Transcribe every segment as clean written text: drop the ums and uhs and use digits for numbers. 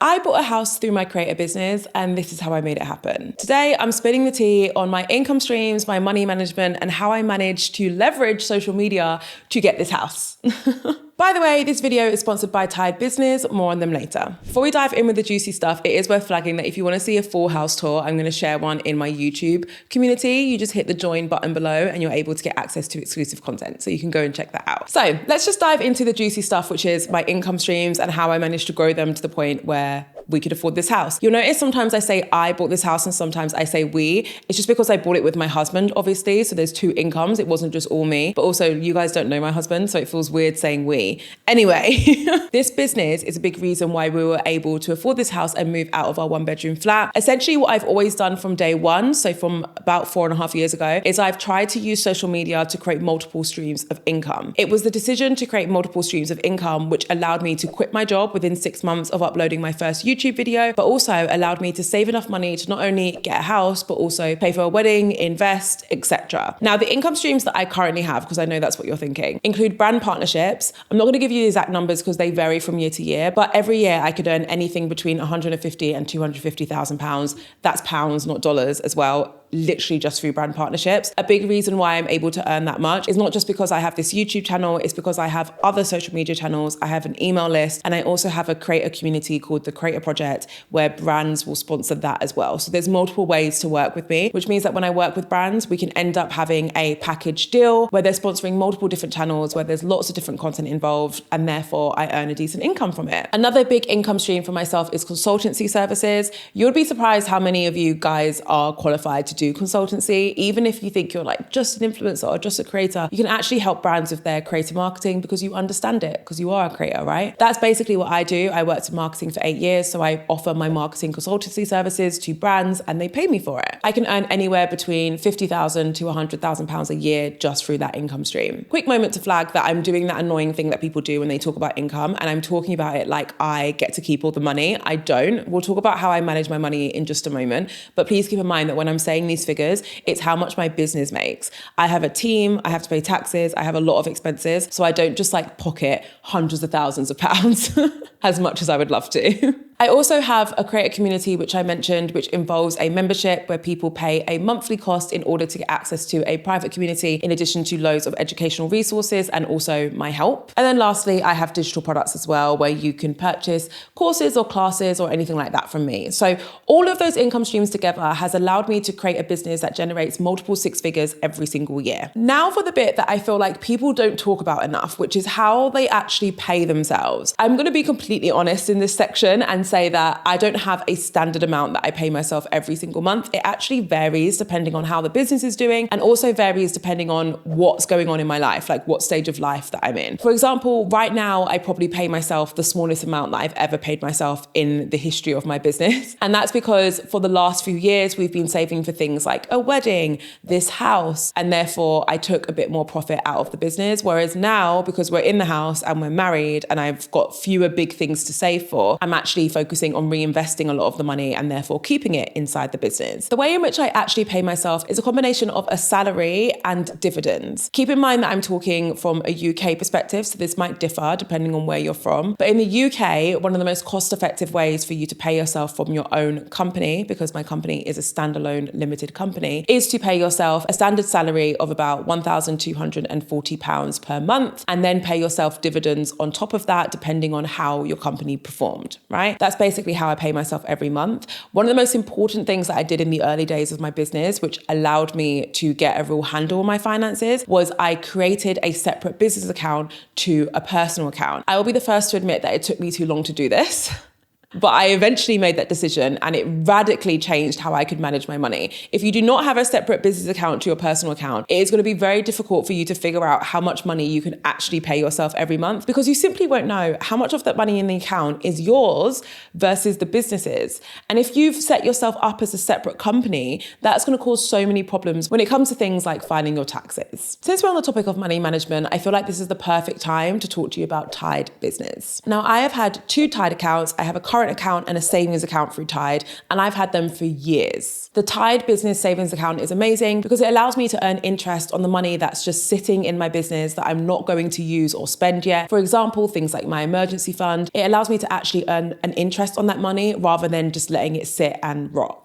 I bought a house through my creator business, and this is how I made it happen. Today, I'm spilling the tea on my income streams, my money management, and how I managed to leverage social media to get this house. By the way, this video is sponsored by Tide Business, more on them later. Before we dive in with the juicy stuff, it is worth flagging that if you want to see a full house tour, I'm going to share one in my YouTube community. You just hit the join button below and you're able to get access to exclusive content. So you can go and check that out. So let's just dive into the juicy stuff, which is my income streams and how I managed to grow them to the point where we could afford this house. You'll notice sometimes I say I bought this house and sometimes I say we. It's just because I bought it with my husband, obviously. So there's two incomes. It wasn't just all me, but also you guys don't know my husband, so it feels weird saying we. Anyway, this business is a big reason why we were able to afford this house and move out of our 1-bedroom flat. Essentially what I've always done from day one, so from about 4.5 years ago, is I've tried to use social media to create multiple streams of income. It was the decision to create multiple streams of income which allowed me to quit my job within 6 months of uploading my first YouTube video, but also allowed me to save enough money to not only get a house, but also pay for a wedding, invest, etc. Now, the income streams that I currently have, because I know that's what you're thinking, include brand partnerships. I'm not going to give you the exact numbers because they vary from year to year, but every year I could earn anything between 150 and 250,000 pounds. That's pounds, not dollars as well. Literally just through brand partnerships. A big reason why I'm able to earn that much is not just because I have this YouTube channel, it's because I have other social media channels, I have an email list, and I also have a creator community called the Creator Project where brands will sponsor that as well. So there's multiple ways to work with me, which means that when I work with brands, we can end up having a package deal where they're sponsoring multiple different channels, where there's lots of different content involved, and therefore I earn a decent income from it. Another big income stream for myself is consultancy services. You'll be surprised how many of you guys are qualified to do consultancy. Even if you think you're like just an influencer or just a creator, you can actually help brands with their creator marketing because you understand it, because you are a creator, right? That's basically what I do. I worked in marketing for 8 years, so I offer my marketing consultancy services to brands and they pay me for it. I can earn anywhere between 50,000 to 100,000 pounds a year just through that income stream. Quick moment to flag that I'm doing that annoying thing that people do when they talk about income, and I'm talking about it like I get to keep all the money. I don't. We'll talk about how I manage my money in just a moment, but please keep in mind that when I'm saying these figures, it's how much my business makes. I have a team, I have to pay taxes, I have a lot of expenses, so I don't just like pocket hundreds of thousands of pounds as much as I would love to. I also have a creator community, which I mentioned, which involves a membership where people pay a monthly cost in order to get access to a private community, in addition to loads of educational resources and also my help. And then lastly, I have digital products as well, where you can purchase courses or classes or anything like that from me. So all of those income streams together has allowed me to create a business that generates multiple 6 figures every single year. Now for the bit that I feel like people don't talk about enough, which is how they actually pay themselves. I'm going to be completely honest in this section and say that I don't have a standard amount that I pay myself every single month. It actually varies depending on how the business is doing, and also varies depending on what's going on in my life, like what stage of life that I'm in. For example, right now, I probably pay myself the smallest amount that I've ever paid myself in the history of my business. And that's because for the last few years, we've been saving for things like a wedding, this house, and therefore I took a bit more profit out of the business. Whereas now, because we're in the house and we're married and I've got fewer big things to save for, I'm actually focusing on reinvesting a lot of the money and therefore keeping it inside the business. The way in which I actually pay myself is a combination of a salary and dividends. Keep in mind that I'm talking from a UK perspective, so this might differ depending on where you're from. But in the UK, one of the most cost-effective ways for you to pay yourself from your own company, because my company is a standalone limited company, is to pay yourself a standard salary of about £1,240 per month, and then pay yourself dividends on top of that, depending on how your company performed, right? That's basically how I pay myself every month. One of the most important things that I did in the early days of my business, which allowed me to get a real handle on my finances, was I created a separate business account to a personal account. I will be the first to admit that it took me too long to do this. But I eventually made that decision and it radically changed how I could manage my money. If you do not have a separate business account to your personal account, it is going to be very difficult for you to figure out how much money you can actually pay yourself every month, because you simply won't know how much of that money in the account is yours versus the business's. And if you've set yourself up as a separate company, that's going to cause so many problems when it comes to things like filing your taxes. Since we're on the topic of money management, I feel like this is the perfect time to talk to you about Tide Business. Now, I have had 2 Tide accounts. I have a current current account and a savings account through Tide, and I've had them for years. The Tide business savings account is amazing because it allows me to earn interest on the money that's just sitting in my business that I'm not going to use or spend yet. For example, things like my emergency fund. It allows me to actually earn an interest on that money rather than just letting it sit and rot.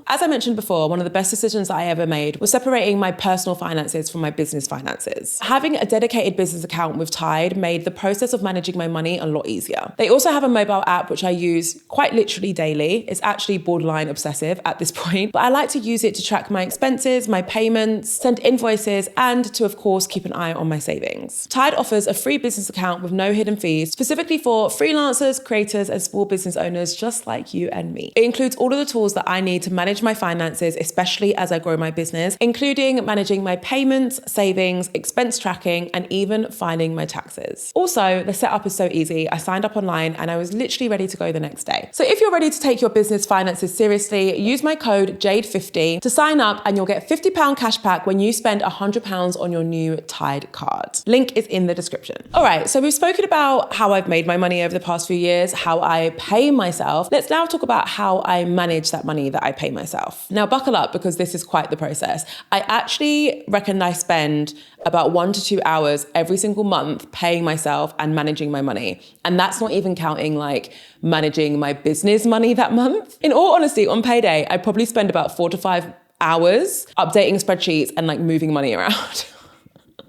As I mentioned before, one of the best decisions that I ever made was separating my personal finances from my business finances. Having a dedicated business account with Tide made the process of managing my money a lot easier. They also have a mobile app which I use quite literally daily. It's actually borderline obsessive at this point, but I like to use it to track my expenses, my payments, send invoices, and to, of course, keep an eye on my savings. Tide offers a free business account with no hidden fees, specifically for freelancers, creators, and small business owners just like you and me. It includes all of the tools that I need to manage my finances, especially as I grow my business, including managing my payments, savings, expense tracking, and even filing my taxes. Also, the setup is so easy. I signed up online and I was literally ready to go the next day. So if you're ready to take your business finances seriously, use my code JADE50 to sign up and you'll get £50 cash back when you spend £100 on your new Tide card. Link is in the description. All right, so we've spoken about how I've made my money over the past few years, how I pay myself. Let's now talk about how I manage that money that I pay myself. Now buckle up because this is quite the process. I actually reckon I spend about 1 to 2 hours every single month paying myself and managing my money. And that's not even counting like managing my business money that month. In all honesty, on payday, I probably spend about 4 to 5 hours updating spreadsheets and like moving money around.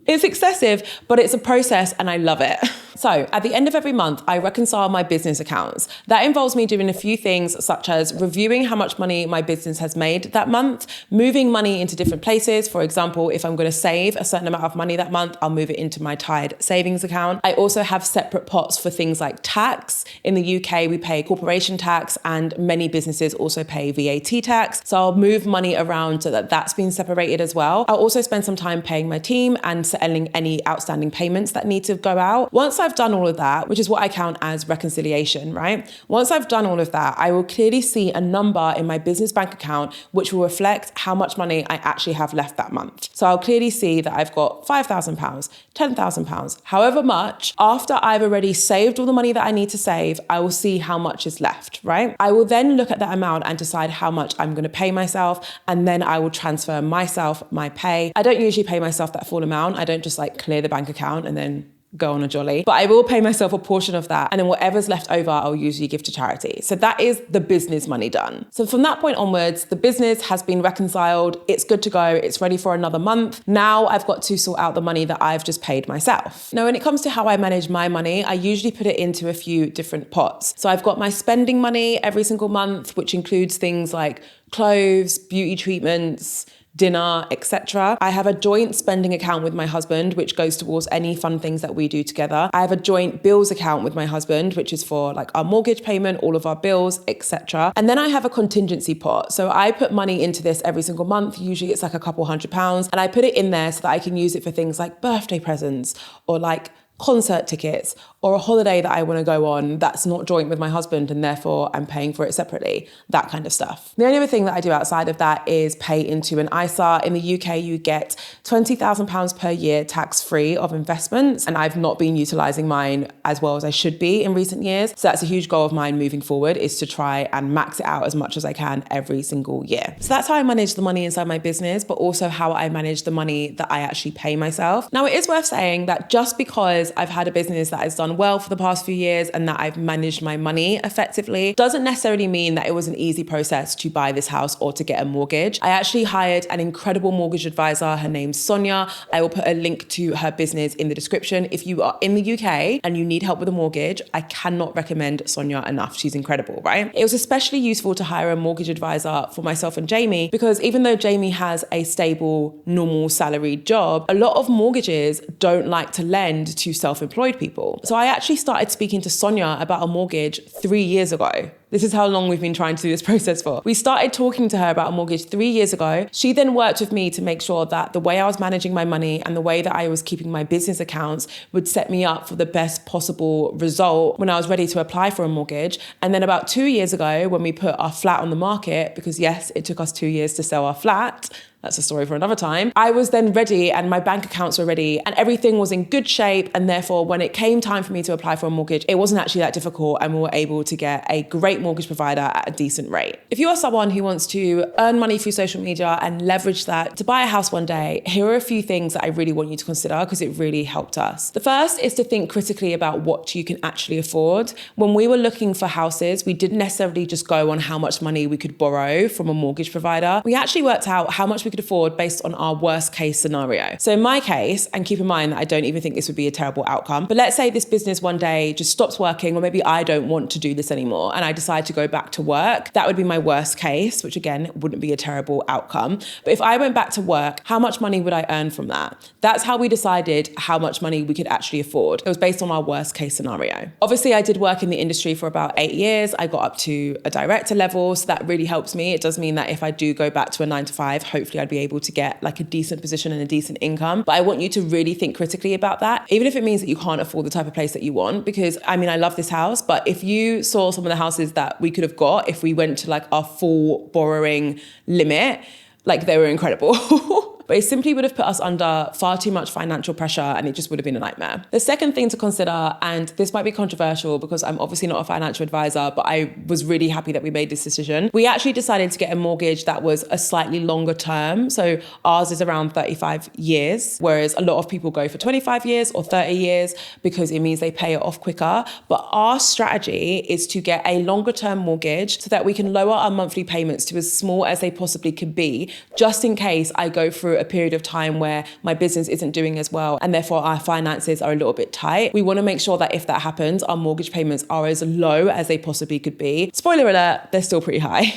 It's excessive, but it's a process and I love it. So at the end of every month, I reconcile my business accounts. That involves me doing a few things such as reviewing how much money my business has made that month, moving money into different places. For example, if I'm going to save a certain amount of money that month, I'll move it into my Tide savings account. I also have separate pots for things like tax. In the UK, we pay corporation tax and many businesses also pay VAT tax. So I'll move money around so that that's been separated as well. I'll also spend some time paying my team and settling any outstanding payments that need to go out. Once I've done all of that, which is what I count as reconciliation, right? Once I've done all of that, I will clearly see a number in my business bank account, which will reflect how much money I actually have left that month. So I'll clearly see that I've got £5,000, £10,000, however much. After I've already saved all the money that I need to save, I will see how much is left, right? I will then look at that amount and decide how much I'm going to pay myself. And then I will transfer myself my pay. I don't usually pay myself that full amount. I don't just like clear the bank account and then go on a jolly, but I will pay myself a portion of that. And then whatever's left over, I'll usually give to charity. So that is the business money done. So from that point onwards, the business has been reconciled. It's good to go. It's ready for another month. Now I've got to sort out the money that I've just paid myself. Now, when it comes to how I manage my money, I usually put it into a few different pots. So I've got my spending money every single month, which includes things like clothes, beauty treatments, dinner, etc. I have a joint spending account with my husband, which goes towards any fun things that we do together. I have a joint bills account with my husband, which is for like our mortgage payment, all of our bills, etc. And then I have a contingency pot. So I put money into this every single month. Usually it's like a couple £100, and I put it in there so that I can use it for things like birthday presents or like concert tickets or a holiday that I want to go on that's not joint with my husband and therefore I'm paying for it separately, that kind of stuff. The only other thing that I do outside of that is pay into an ISA. In the UK, you get £20,000 per year tax-free of investments, and I've not been utilising mine as well as I should be in recent years. So that's a huge goal of mine moving forward, is to try and max it out as much as I can every single year. So that's how I manage the money inside my business, but also how I manage the money that I actually pay myself. Now, it is worth saying that just because I've had a business that has done well for the past few years and that I've managed my money effectively doesn't necessarily mean that it was an easy process to buy this house or to get a mortgage. I actually hired an incredible mortgage advisor. Her name's Sonia. I will put a link to her business in the description. If you are in the UK and you need help with a mortgage, I cannot recommend Sonia enough. She's incredible, right? It was especially useful to hire a mortgage advisor for myself and Jamie because even though Jamie has a stable, normal salaried job, a lot of mortgages don't like to lend to self-employed people. So I actually started speaking to Sonia about a mortgage 3 years ago This is how long we've been trying to do this process for. We started talking to her about a mortgage 3 years ago. She then worked with me to make sure that the way I was managing my money and the way that I was keeping my business accounts would set me up for the best possible result when I was ready to apply for a mortgage. And then about 2 years ago, when we put our flat on the market, because yes, it took us 2 years to sell our flat, that's a story for another time, I was then ready and my bank accounts were ready and everything was in good shape. And therefore, when it came time for me to apply for a mortgage, it wasn't actually that difficult and we were able to get a great mortgage provider at a decent rate. If you are someone who wants to earn money through social media and leverage that to buy a house one day, here are a few things that I really want you to consider because it really helped us. The first is to think critically about what you can actually afford. When we were looking for houses, we didn't necessarily just go on how much money we could borrow from a mortgage provider. We actually worked out how much we could afford based on our worst case scenario. So in my case, and keep in mind that I don't even think this would be a terrible outcome, but let's say this business one day just stops working, or maybe I don't want to do this anymore and I decide to go back to work. That would be my worst case, which again, wouldn't be a terrible outcome. But if I went back to work, how much money would I earn from that? That's how we decided how much money we could actually afford. It was based on our worst case scenario. Obviously, I did work in the industry for about 8 years. I got up to a director level, so that really helps me. It does mean that if I do go back to a 9 to 5, hopefully I'd be able to get like a decent position and a decent income. But I want you to really think critically about that, even if it means that you can't afford the type of place that you want. Because I mean, I love this house, but if you saw some of the houses that we could have got if we went to like our full borrowing limit, like they were incredible. But it simply would have put us under far too much financial pressure and it just would have been a nightmare. The second thing to consider, and this might be controversial because I'm obviously not a financial advisor, but I was really happy that we made this decision. We actually decided to get a mortgage that was a slightly longer term. So ours is around 35 years, whereas a lot of people go for 25 years or 30 years because it means they pay it off quicker. But our strategy is to get a longer term mortgage so that we can lower our monthly payments to as small as they possibly could be, just in case I go through a period of time where my business isn't doing as well and therefore our finances are a little bit tight. We want to make sure that if that happens, our mortgage payments are as low as they possibly could be. Spoiler alert, they're still pretty high.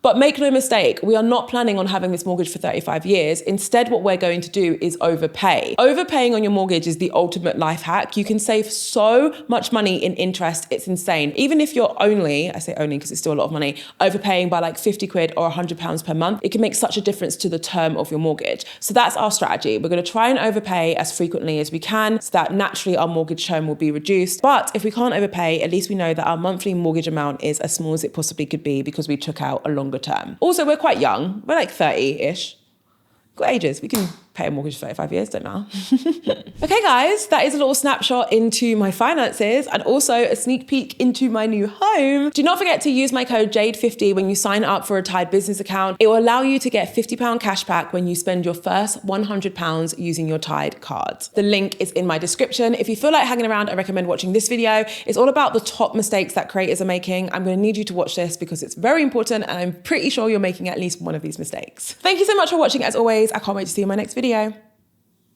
But make no mistake, we are not planning on having this mortgage for 35 years. Instead, what we're going to do is overpay. Overpaying on your mortgage is the ultimate life hack. You can save so much money in interest, it's insane. Even if you're only, I say only because it's still a lot of money, overpaying by like 50 quid or £100 per month, it can make such a difference to the term of your mortgage. So that's our strategy. We're going to try and overpay as frequently as we can so that naturally our mortgage term will be reduced. But if we can't overpay, at least we know that our monthly mortgage amount is as small as it possibly could be because we took out a longer term. Also, we're quite young. We're like 30-ish. Got ages. We can pay a mortgage for 35 years, don't matter. Okay, guys, that is a little snapshot into my finances and also a sneak peek into my new home. Do not forget to use my code JADE50 when you sign up for a Tide business account. It will allow you to get £50 cash back when you spend your first £100 using your Tide card. The link is in my description. If you feel like hanging around, I recommend watching this video. It's all about the top mistakes that creators are making. I'm going to need you to watch this because it's very important and I'm pretty sure you're making at least one of these mistakes. Thank you so much for watching as always. I can't wait to see you in my next video.